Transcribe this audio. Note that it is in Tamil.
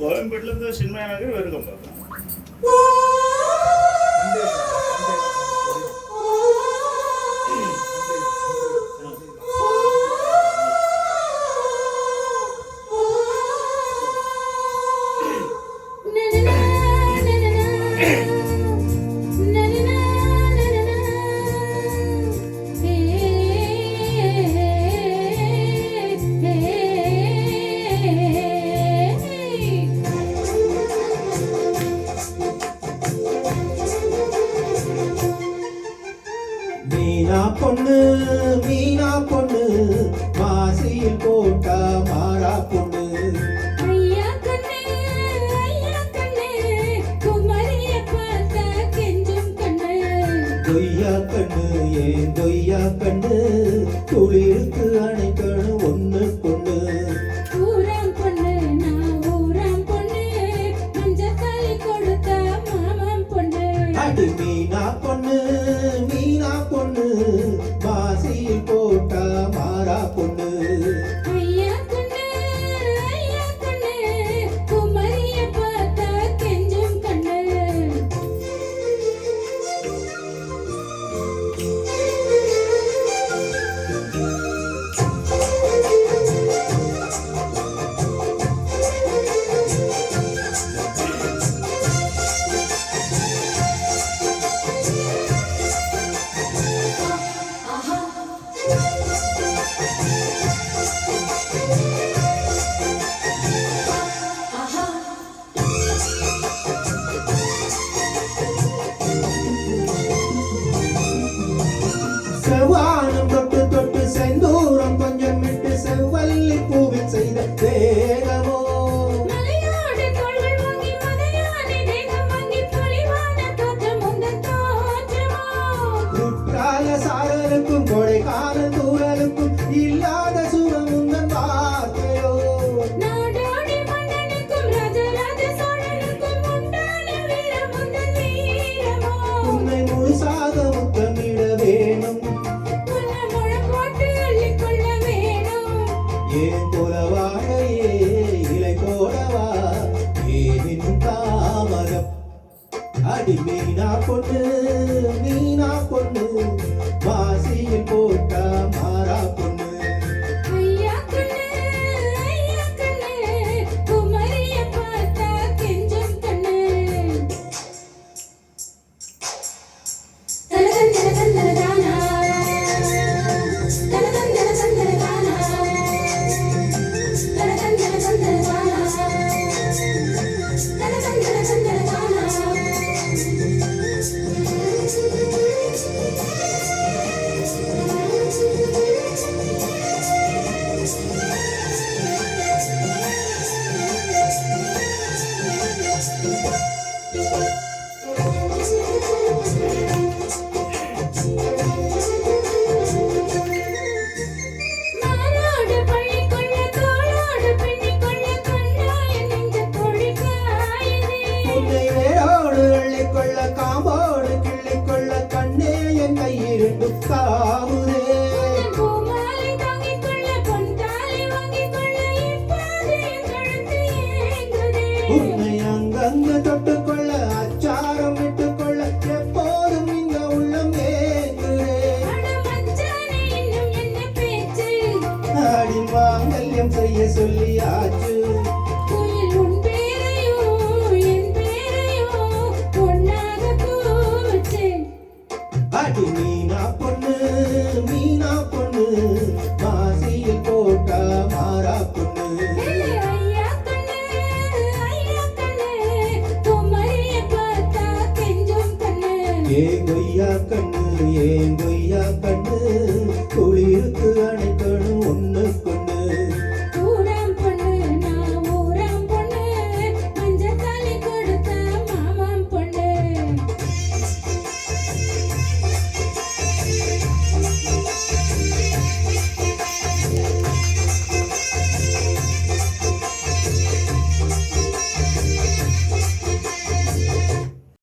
கோயம்பேட்டிலேருந்து சின்மயா நகர் வெறுக்கம் பார்க்கலாம். மீனா பொண்ணு மீனா பொண்ணு மாசியில் போட்டா மாறா பொண்ணு. ஐயா கண்ணே குமரிய பார்த்த கெஞ்சும் கண்ணு. கொய்யா கண்ணு ஏன் கொய்யா கண்ணு குளிருக்கு அணைக்கணும் ஒண்ணு பொண்ணு. ஊராம் பொண்ணு நான் ஊராம் பொண்ணு மஞ்சத்தாலி கொடுத்த மாமாம் பொண்ணு. அடி மீனா பொண்ணு மீனா பொண்ணு மாசியில் போட்டா மாறா பொண்ணு. ஐயா கண்ணே குமரிய பார்த்த கெஞ்சும் கண்ணு. செவ்வானம் தொட்டு தொட்டு செந்தூரம் கொஞ்சம் விட்டு செவ்வல்லி பூவில் செய்த வேகமோ. மலைநாடு தோள்கள் வாங்கி மலையானை தேகம் வாங்கி பொலிவான தோற்றம் உந்தன் தோற்றமோ. குற்றால சாரலுக்கும் கொடைக்கான தூரலுக்கும் இல்லாத சுகம் உந்தன் வார்த்தையோ. நாடோடி மன்னனுக்கும் ராஜராஜ சோழனுக்கும் உண்டான வீரம் உந்தன் வீரமோ. உன்னை முழுசாக முத்தமிட வேணும் உன்னை முழம் போட்டு அள்ளிக்கொள்ள வேணும். ஏன் கொலவாழையே இலை போடவா ஏனின் தாமரம். அடி மீனா பொண்ணு மீனா பொண்ணு வாசியில் போட்டா மாறா பொண்ணு. ஐயா கண்ணே குமரிய பார்த்தா கெஞ்சும் கண்ணு. தனதந்தன தந்தனதானா தனதந்தன தந்தனதானா தனதந்தன தந்தனதானா தனதந்தன தந்தனதானா. மானாடு பள்ளி கொள்ள தோளாடு பின்னி கொள்ள கண்ணாய நெஞ்ச பொழிக்காயதே. உன்னை வேரோடு அள்ளிக்கொள்ள காம்போடு கிள்ளிக்கொள்ள கண்ணே என் கையிரண்டு காவுதே. பூமாலை தாங்கிக் கொள்ள பொன் தாலி வாங்கிக் கொள்ள இப்போது என் கழுத்து ஏங்குதே. உன்னை அங்கங்க தொட்டுக்கொள்ள அச்சாரம் விட்டுக்கொள்ள எப்போதும் இந்த உள்ளம் ஏங்குதே. அட மச்சானே இன்னும் என்ன பேச்சு. ஆடி மாங்கல்யம் செய்ய சொல்லி